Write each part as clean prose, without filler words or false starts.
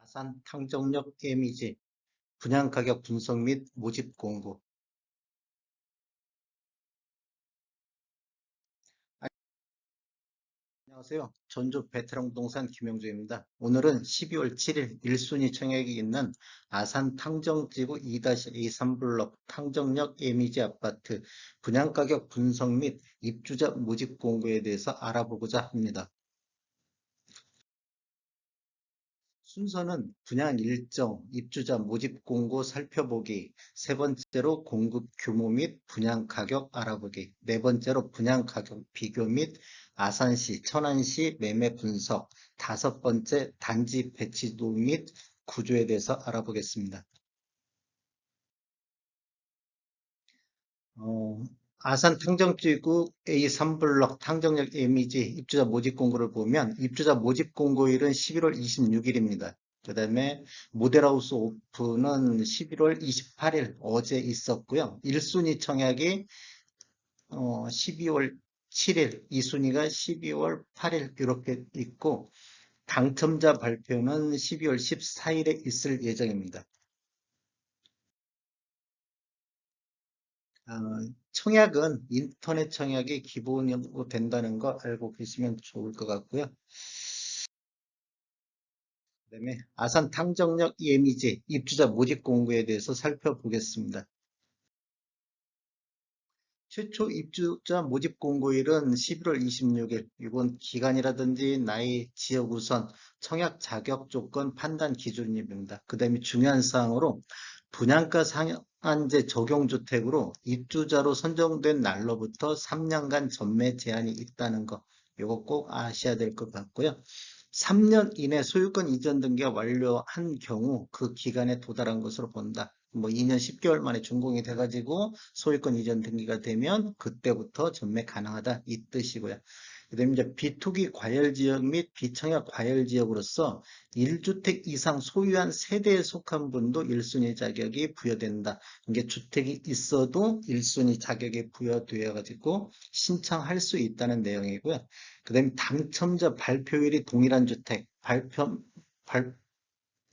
아산 탕정역 예미지, 분양가격 분석 및 모집 공고. 안녕하세요. 전주 베테랑 부동산 김영주입니다. 오늘은 12월 7일 1순위 청약이 있는 아산 탕정지구 2-A3블럭 탕정역 예미지 아파트 분양가격 분석 및 입주자 모집 공고에 대해서 알아보고자 합니다. 순서는 분양 일정, 입주자 모집 공고 살펴보기, 세 번째로 공급 규모 및 분양 가격 알아보기, 네 번째로 분양 가격 비교 및 아산시, 천안시 매매 분석, 다섯 번째 단지 배치도 및 구조에 대해서 알아보겠습니다. 어, 아산 탕정지구 A3블럭 탕정역 예미지 입주자 모집 공고를 보면 입주자 모집 공고일은 11월 26일입니다. 그 다음에 모델하우스 오픈은 11월 28일 어제 있었고요. 1순위 청약이 12월 7일, 2순위가 12월 8일 이렇게 있고 당첨자 발표는 12월 14일에 있을 예정입니다. 어, 청약은 인터넷 청약이 기본으로 된다는 거 알고 계시면 좋을 것 같고요. 그다음에 아산 탕정역 예미지 입주자 모집 공고에 대해서 살펴보겠습니다. 최초 입주자 모집 공고일은 11월 26일. 이건 기간이라든지 나이, 지역 우선, 청약 자격 조건 판단 기준입니다. 그 다음에 중요한 사항으로 분양가 상한제 적용주택으로 입주자로 선정된 날로부터 3년간 전매 제한이 있다는 거. 이거 꼭 아셔야 될 것 같고요. 3년 이내 소유권 이전 등기가 완료한 경우 그 기간에 도달한 것으로 본다. 뭐 2년 10개월 만에 준공이 돼가지고 소유권 이전 등기가 되면 그때부터 전매 가능하다 이 뜻이고요. 그다음에 이제 비투기 과열 지역 및 비청약 과열 지역으로서 1주택 이상 소유한 세대에 속한 분도 1순위 자격이 부여된다. 이게 주택이 있어도 1순위 자격이 부여되어 가지고 신청할 수 있다는 내용이고요. 그다음에 당첨자 발표율이 동일한 주택,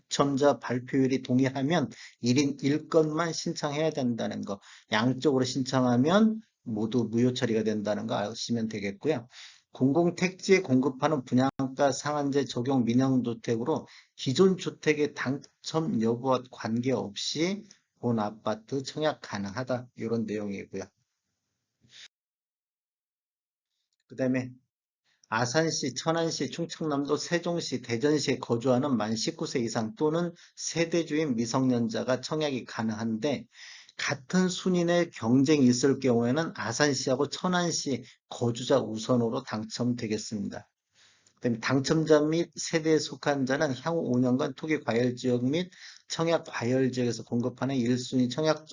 당첨자 발표율이 동일하면 1인 1건만 신청해야 된다는 거. 양쪽으로 신청하면 모두 무효 처리가 된다는 거 아시면 되겠고요. 공공택지에 공급하는 분양가 상한제 적용 민영주택으로 기존 주택의 당첨 여부와 관계없이 본 아파트 청약 가능하다. 이런 내용이고요. 그 다음에 아산시, 천안시, 충청남도, 세종시, 대전시에 거주하는 만 19세 이상 또는 세대주인 미성년자가 청약이 가능한데 같은 순위 내 경쟁이 있을 경우에는 아산시하고 천안시 거주자 우선으로 당첨되겠습니다. 그다음에 당첨자 및 세대에 속한 자는 향후 5년간 투기 과열 지역 및 청약 과열 지역에서 공급하는 1순위 청약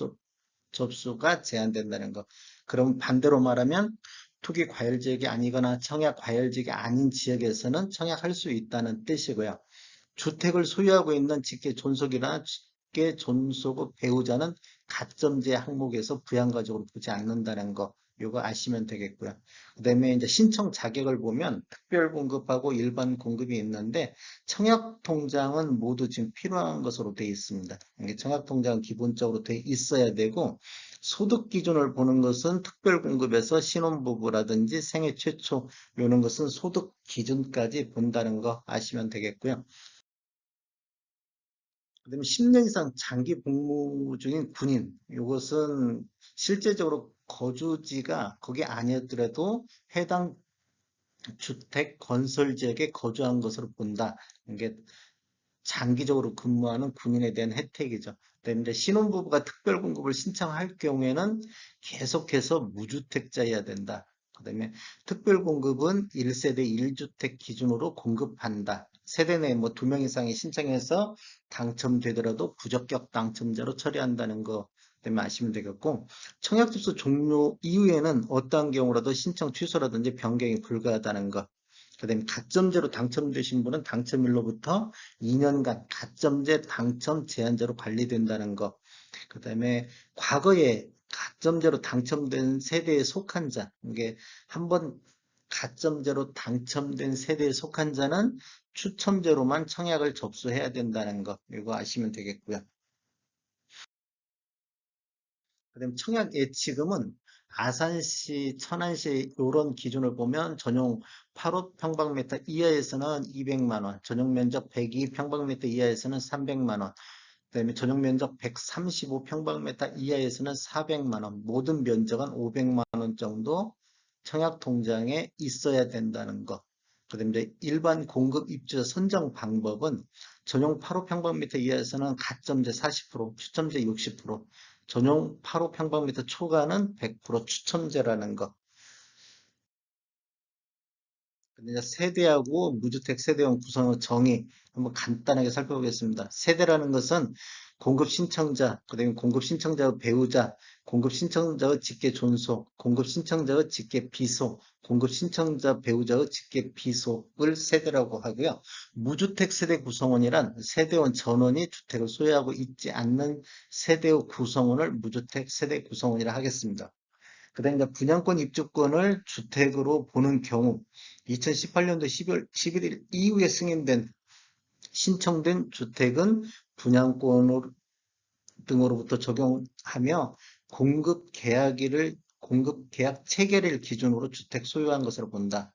접수가 제한된다는 거. 그럼 반대로 말하면 투기 과열 지역이 아니거나 청약 과열 지역이 아닌 지역에서는 청약할 수 있다는 뜻이고요. 주택을 소유하고 있는 직계 존속이나 직계 존속의 배우자는 가점제 항목에서 부양가족으로 보지 않는다는 거. 이거 아시면 되겠고요. 그다음에 이제 신청 자격을 보면 특별 공급하고 일반 공급이 있는데 청약 통장은 모두 지금 필요한 것으로 되어 있습니다. 이게 청약 통장은 기본적으로 되어 있어야 되고 소득 기준을 보는 것은 특별 공급에서 신혼부부라든지 생애 최초 이런 것은 소득 기준까지 본다는 거 아시면 되겠고요. 그다음에 10년 이상 장기 복무 중인 군인, 이것은 실제적으로 거주지가 거기 아니었더라도 해당 주택 건설 지역에 거주한 것으로 본다. 이게 장기적으로 근무하는 군인에 대한 혜택이죠. 그다음에 이제 신혼부부가 특별공급을 신청할 경우에는 계속해서 무주택자여야 된다. 그다음에 특별공급은 1세대 1주택 기준으로 공급한다. 세대 내 뭐 2명 이상이 신청해서 당첨되더라도 부적격 당첨자로 처리한다는 거 때문에 아시면 되겠고 청약 접수 종료 이후에는 어떠한 경우라도 신청 취소라든지 변경이 불가하다는 거. 그다음에 가점제로 당첨되신 분은 당첨일로부터 2년간 가점제 당첨 제한제로 관리된다는 거. 그다음에 과거에 가점제로 당첨된 세대에 속한 자, 이게 한번 가점제로 당첨된 세대에 속한 자는 추첨제로만 청약을 접수해야 된다는 거, 이거 아시면 되겠고요. 그다음 청약 예치금은 아산시, 천안시 이런 기준을 보면 전용 8호 평방미터 이하에서는 200만 원, 전용 면적 102 평방미터 이하에서는 300만 원, 그다음에 전용 면적 135 평방미터 이하에서는 400만 원, 모든 면적은 500만 원 정도 청약 통장에 있어야 된다는 것. 그다음에 이제 일반 공급 입주자 선정 방법은 전용 8호 평방미터 이하에서는 가점제 40%, 추첨제 60%, 전용 8호 평방미터 초과는 100% 추첨제라는 것. 근데 이제 세대하고 무주택 세대원 구성의 정의 한번 간단하게 살펴보겠습니다. 세대라는 것은 공급 신청자, 그다음에 공급 신청자의 배우자, 공급 신청자의 직계 존속, 공급 신청자의 직계 비속, 공급 신청자 배우자의 직계 비속을 세대라고 하고요. 무주택 세대 구성원이란 세대원 전원이 주택을 소유하고 있지 않는 세대의 구성원을 무주택 세대 구성원이라 하겠습니다. 그다음에 이제 분양권 입주권을 주택으로 보는 경우 2018년도 12월 11일 이후에 승인된 신청된 주택은 분양권 등으로부터 적용하며 공급 계약 체결일 기준으로 주택 소유한 것으로 본다.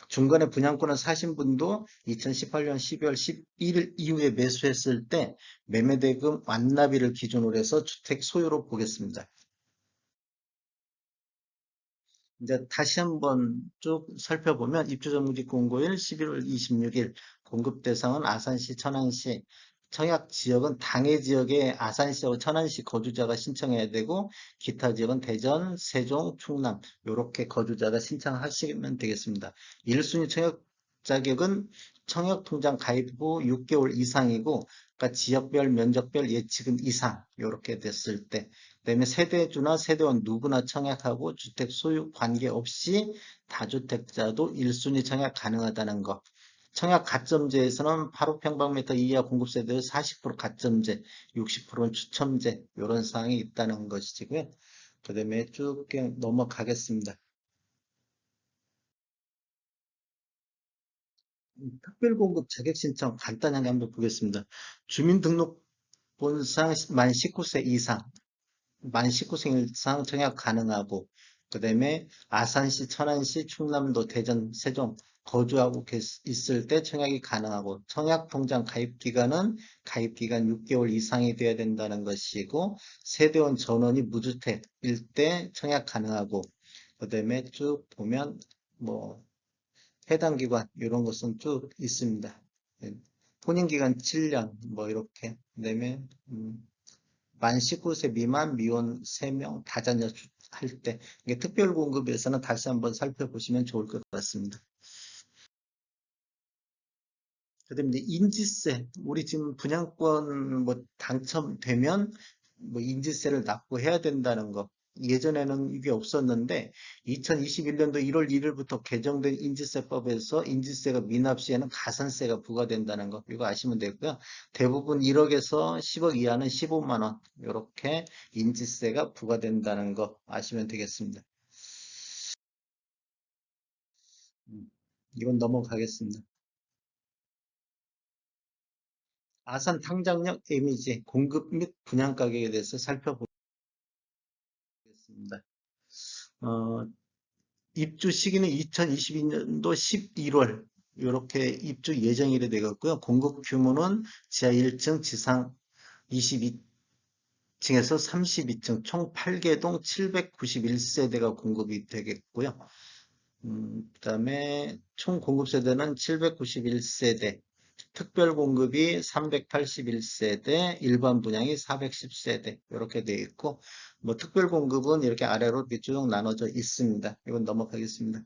중간에 분양권을 사신 분도 2018년 12월 11일 이후에 매수했을 때 매매대금 완납일을 기준으로 해서 주택 소유로 보겠습니다. 이제 다시 한번 쭉 살펴보면 입주정지 공고일 11월 26일 공급 대상은 아산시, 천안시, 청약 지역은 당해 지역에 아산시하고 천안시 거주자가 신청해야 되고 기타 지역은 대전, 세종, 충남 이렇게 거주자가 신청하시면 되겠습니다. 1순위 청약 자격은 청약통장 가입 후 6개월 이상이고 그러니까 지역별, 면적별 예치금 이상 이렇게 됐을 때 그다음에 세대주나 세대원 누구나 청약하고 주택 소유 관계없이 다주택자도 1순위 청약 가능하다는 것. 청약 가점제에서는 8호 평방미터 이하 공급세대의 40% 가점제, 60%는 추첨제 이런 사항이 있다는 것이고요. 그 다음에 쭉 넘어가겠습니다. 특별공급 자격신청 간단하게 한번 보겠습니다. 주민등록번호상 만 19세 이상, 만 19세 이상 청약 가능하고 그 다음에 아산시, 천안시, 충남도, 대전, 세종 거주하고 있을 때 청약이 가능하고 청약통장 가입기간 6개월 이상이 돼야 된다는 것이고 세대원 전원이 무주택일 때 청약 가능하고 그 다음에 쭉 보면 뭐 해당 기관 이런 것은 쭉 있습니다. 예, 혼인기간 7년 뭐 이렇게 그다음에 만 19세 미만 미혼 3명 다자녀 할 때 이게 특별공급에서는 다시 한번 살펴보시면 좋을 것 같습니다. 그다음에 이제 인지세 우리 지금 분양권 뭐 당첨되면 뭐 인지세를 납부해야 된다는 거 예전에는 이게 없었는데 2021년도 1월 1일부터 개정된 인지세법에서 인지세가 미납 시에는 가산세가 부과된다는 거 이거 아시면 되고요. 대부분 1억에서 10억 이하는 15만 원 이렇게 인지세가 부과된다는 거 아시면 되겠습니다. 이건 넘어가겠습니다. 아산 탕장역 에미지 공급 및 분양 가격에 대해서 살펴보겠습니다. 어, 입주 시기는 2022년도 11월 이렇게 입주 예정일이 되겠고요. 공급 규모는 지하 1층, 지상 22층에서 32층 총 8개 동 791세대가 공급이 되겠고요. 그다음에 총 공급 세대는 791세대, 특별 공급이 381세대, 일반 분양이 410세대 이렇게 되어 있고 뭐 특별 공급은 이렇게 아래로 이렇게 쭉 나눠져 있습니다. 이건 넘어가겠습니다.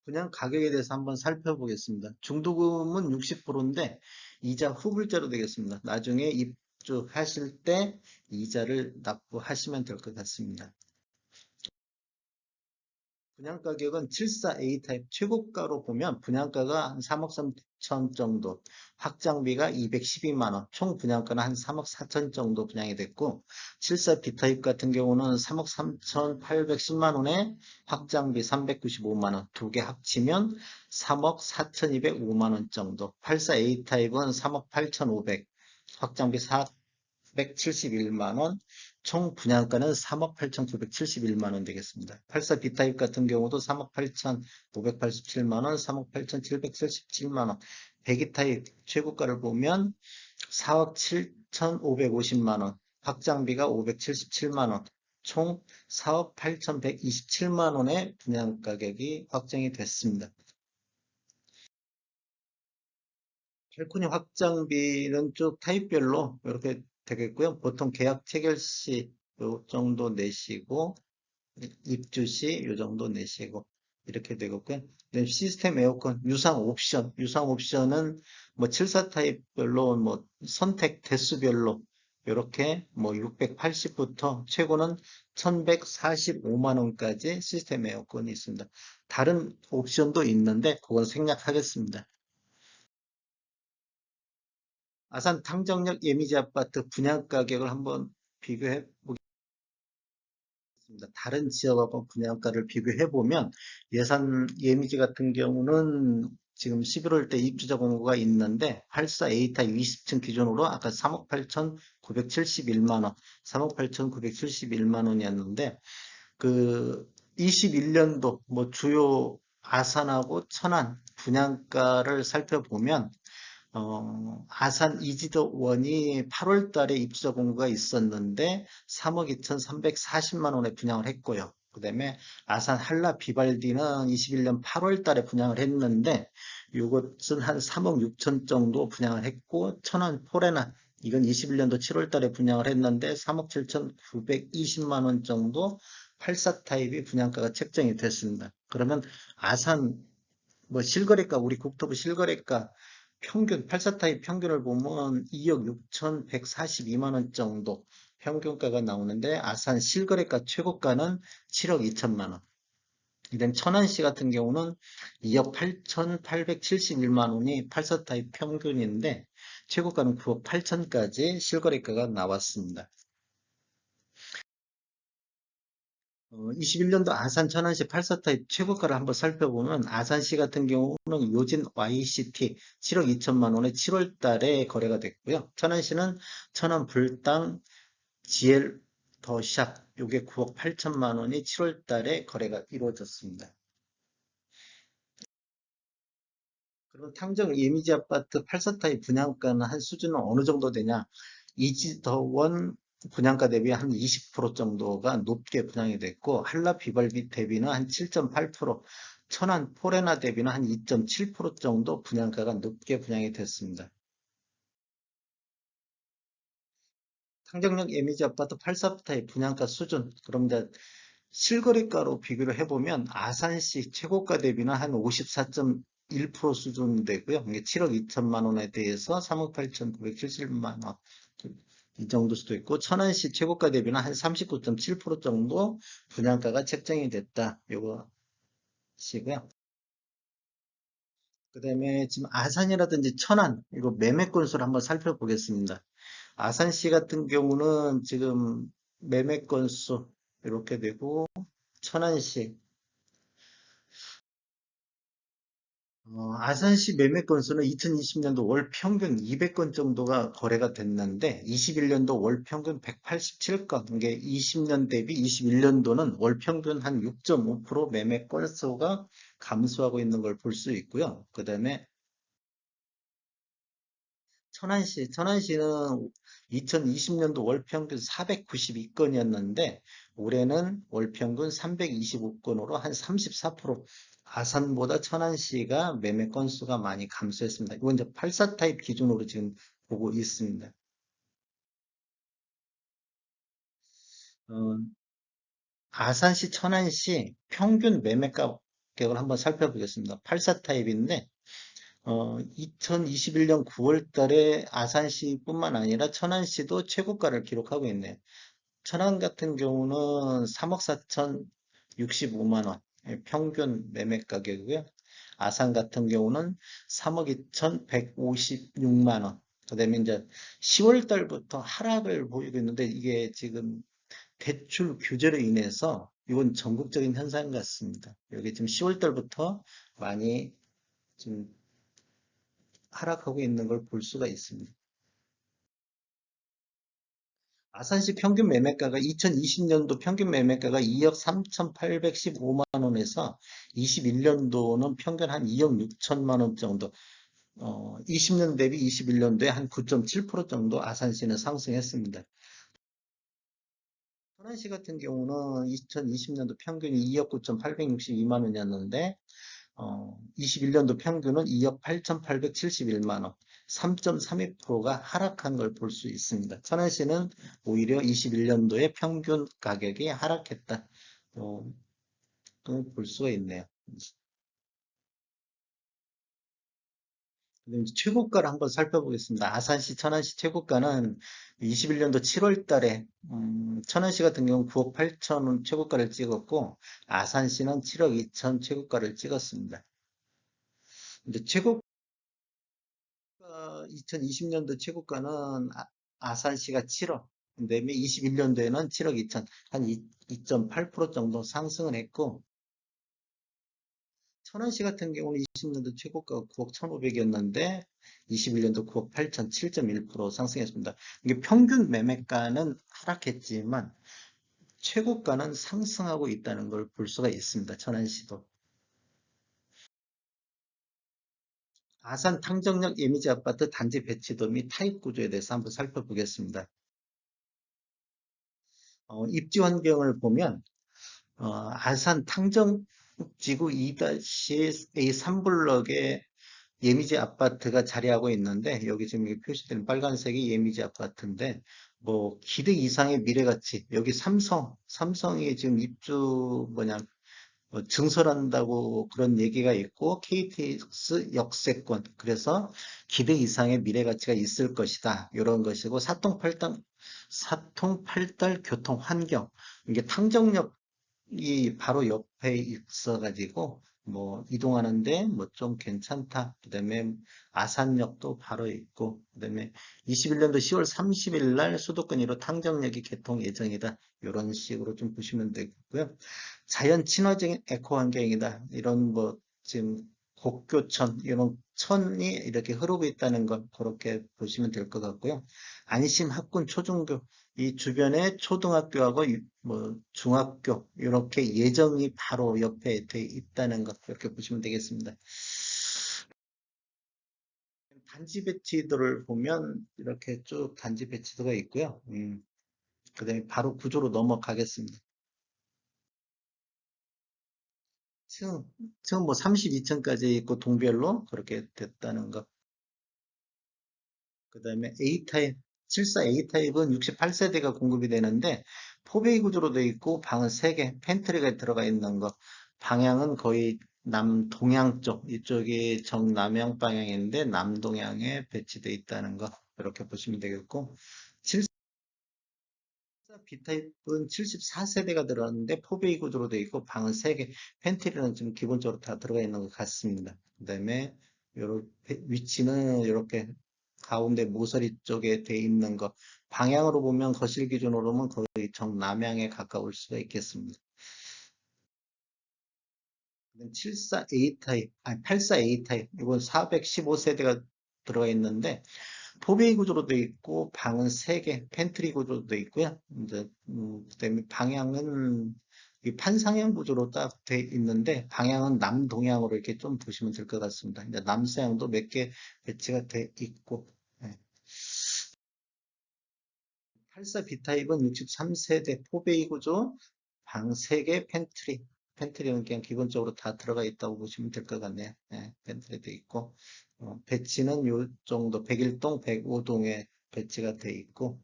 분양 가격에 대해서 한번 살펴보겠습니다. 중도금은 60%인데 이자 후불자로 되겠습니다. 나중에 입주하실 때 이자를 납부하시면 될 것 같습니다. 분양가격은 74A 타입 최고가로 보면 분양가가 한 3억 3천 정도, 확장비가 212만 원, 총 분양가는 한 3억 4천 정도 분양이 됐고, 74B 타입 같은 경우는 3억 3,810만 원에 확장비 395만 원, 두 개 합치면 3억 4,205만 원 정도. 84A 타입은 3억 8,500, 확장비 171만 원, 총 분양가는 3억 8,971만 원 되겠습니다. 84 B타입 같은 경우도 3억 8,587만 원, 3억 8,777만 원. 102타입 최고가를 보면 4억 7,550만 원, 확장비가 577만 원, 총 4억 8,127만 원의 분양 가격이 확정이 됐습니다. 발코니 확장비는 쭉 타입별로 이렇게 되겠고요. 보통 계약 체결 시 요 정도 내시고 입주 시 요 정도 내시고 이렇게 되겠고요. 네, 시스템 에어컨 유상 옵션은 뭐 74 타입별로 뭐 선택 대수별로 이렇게 뭐 680부터 최고는 1145만 원까지 시스템 에어컨이 있습니다. 다른 옵션도 있는데 그건 생략하겠습니다. 아산 탕정역 예미지 아파트 분양 가격을 한번 비교해 보겠습니다. 다른 지역하고 분양가를 비교해 보면 예산 예미지 같은 경우는 지금 11월 때 입주자 공고가 있는데 84A타 20층 기준으로 아까 3억 8,971만 원, 3억 8,971만 원이었는데 그 21년도 뭐 주요 아산하고 천안 분양가를 살펴보면 아산 이지도원이 8월 달에 입주자 공고가 있었는데 3억 2,340만 원에 분양을 했고요. 그 다음에 아산 한라 비발디는 21년 8월 달에 분양을 했는데 이것은 한 3억 6천 정도 분양을 했고 천안 포레나 이건 21년도 7월 달에 분양을 했는데 3억 7,920만 원 정도 84 타입이 분양가가 책정이 됐습니다. 그러면 아산 뭐 실거래가 우리 국토부 실거래가 평균 84타입 평균을 보면 2억 6,142만 원 정도 평균가가 나오는데 아산 실거래가 최고가는 7억 2천만 원. 이런 천안시 같은 경우는 2억 8,871만 원이 84타입 평균인데 최고가는 9억 8천까지 실거래가가 나왔습니다. 21년도 아산 천안시 84타입 최고가를 한번 살펴보면 아산시 같은 경우는 요진 YCT 7억 2천만 원에 7월 달에 거래가 됐고요. 천안시는 천안 불당 GL 더샵 요게 9억 8천만 원이 7월 달에 거래가 이루어졌습니다. 그럼 탕정 예미지 아파트 84타입 분양가는 한 수준은 어느 정도 되냐? 이지더원 분양가 대비 한 20% 정도가 높게 분양이 됐고 한라 비발비 대비는 한 7.8%, 천안 포레나 대비는 한 2.7% 정도 분양가가 높게 분양이 됐습니다. 탕정역 예미지 아파트 84타입 분양가 수준 그럼 이제 실거래가로 비교를 해보면 아산시 최고가 대비는 한 54.1% 수준 되고요. 이게 7억 2천만 원에 대해서 3억 8,970만 원 이 정도 수도 있고 천안시 최고가 대비는 한 39.7% 정도 분양가가 책정이 됐다. 요거 시고요. 그 다음에 지금 아산이라든지 천안 이거 매매 건수를 한번 살펴보겠습니다. 아산시 같은 경우는 지금 매매 건수 이렇게 되고 천안시 아산시 매매 건수는 2020년도 월 평균 200건 정도가 거래가 됐는데 21년도 월 평균 187건, 이게 20년 대비 21년도는 월 평균 한 6.5% 매매 건수가 감소하고 있는 걸 볼 수 있고요. 그 다음에 천안시는 2020년도 월 평균 492건이었는데 올해는 월 평균 325건으로 한 34% 아산보다 천안시가 매매 건수가 많이 감소했습니다. 이건 이제 84 타입 기준으로 지금 보고 있습니다. 어, 아산시, 천안시 평균 매매 가격을 한번 살펴보겠습니다. 84 타입인데 2021년 9월 달에 아산시뿐만 아니라 천안시도 최고가를 기록하고 있네요. 천안 같은 경우는 3억 4천 65만 원, 평균 매매 가격이고요. 아산 같은 경우는 3억 2,156만 원. 그다음에 이제 10월 달부터 하락을 보이고 있는데 이게 지금 대출 규제로 인해서 이건 전국적인 현상 같습니다. 여기 지금 10월 달부터 많이 지금 하락하고 있는 걸 볼 수가 있습니다. 아산시 평균 매매가가 2020년도 평균 매매가가 2억 3,815만 원에서 21년도는 평균 한 2억 6천만 원 정도, 20년 대비 21년도에 한 9.7% 정도 아산시는 상승했습니다. 천안시 같은 경우는 2020년도 평균이 2억 9,862만 원이었는데 21년도 평균은 2억 8,871만 원, 3.32%가 하락한 걸 볼 수 있습니다. 천안시는 오히려 21년도에 평균 가격이 하락했다. 볼 수가 있네요. 그럼 이제 최고가를 한번 살펴보겠습니다. 아산시, 천안시 최고가는 21년도 7월 달에 천안시 같은 경우는 9억 8천 원 최고가를 찍었고 아산시는 7억 2천 최고가를 찍었습니다. 이제 최고 2020년도 최고가는 아산시가 7억, 그다음에 21년도에는 7억 2천, 한 2.8% 정도 상승을 했고, 천안시 같은 경우는 20년도 최고가가 9억 1,500이었는데, 21년도 9억 8천, 7.1% 상승했습니다. 이게 평균 매매가는 하락했지만, 최고가는 상승하고 있다는 걸 볼 수가 있습니다. 천안시도. 아산 탕정역 예미지 아파트 단지 배치도 및 타입 구조에 대해서 한번 살펴보겠습니다. 입지 환경을 보면 아산 탕정지구 2-A 3블럭에 예미지 아파트가 자리하고 있는데 여기 지금 표시된 빨간색이 예미지 아파트인데 뭐 기대 이상의 미래가치 여기 삼성이 지금 입주 증설한다고 그런 얘기가 있고 KTX 역세권 그래서 기대 이상의 미래 가치가 있을 것이다 이런 것이고 사통팔달 교통 환경 이게 탕정역이 바로 옆에 있어가지고 뭐 이동하는데 뭐 좀 괜찮다. 그다음에 아산역도 바로 있고 그다음에 21년도 10월 30일 날 수도권 1호 탕정역이 개통 예정이다. 이런 식으로 좀 보시면 되고요. 자연 친화적인 에코 환경이다. 이런 뭐 지금 곡교천 이런 천이 이렇게 흐르고 있다는 것 그렇게 보시면 될 것 같고요. 안심 학군 초중교 이 주변에 초등학교하고 뭐 중학교 이렇게 예정이 바로 옆에 돼 있다는 것 그렇게 보시면 되겠습니다. 단지 배치도를 보면 이렇게 쭉 단지 배치도가 있고요. 그다음에 바로 구조로 넘어가겠습니다. 층, 층 뭐 32층까지 있고 동별로 그렇게 됐다는 것. 그 다음에 A타입, 74 A타입은 68세대가 공급이 되는데 포베이 구조로 되어 있고 방은 3개, 팬트리가 들어가 있는 것. 방향은 거의 남동향 쪽, 이쪽이 정남향 방향인데 남동향에 배치되어 있다는 것. 이렇게 보시면 되겠고. B타입은 74세대가 들어갔는데 포베이 구조로 되어 있고 방은 3개, 팬트리는 좀 기본적으로 다 들어가 있는 것 같습니다. 그 다음에 위치는 이렇게 가운데 모서리 쪽에 돼 있는 것. 방향으로 보면 거실 기준으로 보면 거의 정남향에 가까울 수가 있겠습니다. 74A 타입, 아니 84A 타입, 이건 415세대가 들어가 있는데 포베이 구조로 되어 있고 방은 3개, 팬트리 구조로 되어 있고요. 이제 그다음에 방향은 이 판상형 구조로 딱 돼 있는데 방향은 남동향으로 이렇게 좀 보시면 될 것 같습니다. 이제 남서향도 몇 개 배치가 돼 있고. 네. 84 B타입은 63세대 포베이 구조, 방 3개, 팬트리는 그냥 기본적으로 다 들어가 있다고 보시면 될 것 같네요. 네, 팬트리도 있고, 배치는 요 정도 101동, 105동에 배치가 돼 있고,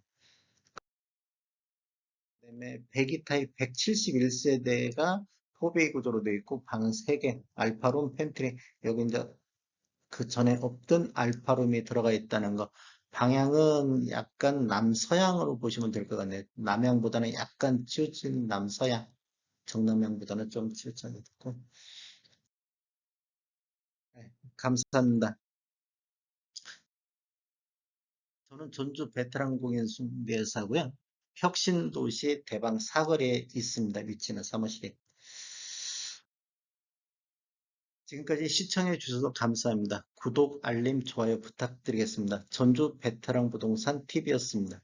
그다음에 배기 타입 171세대가 포베이 구조로 돼 있고, 방은 3개, 알파룸, 팬트리, 여기 이제 그 전에 없던 알파룸이 들어가 있다는 거. 방향은 약간 남서향으로 보시면 될 것 같네요. 남향보다는 약간 치우친 남서향. 정남향보다는 좀 실전이 됐고. 네, 감사합니다. 저는 전주 베테랑 공연 숭배사고요. 혁신도시 대방 사거리에 있습니다. 위치는 사무실이. 지금까지 시청해 주셔서 감사합니다. 구독, 알림, 좋아요 부탁드리겠습니다. 전주 베테랑 부동산 TV였습니다.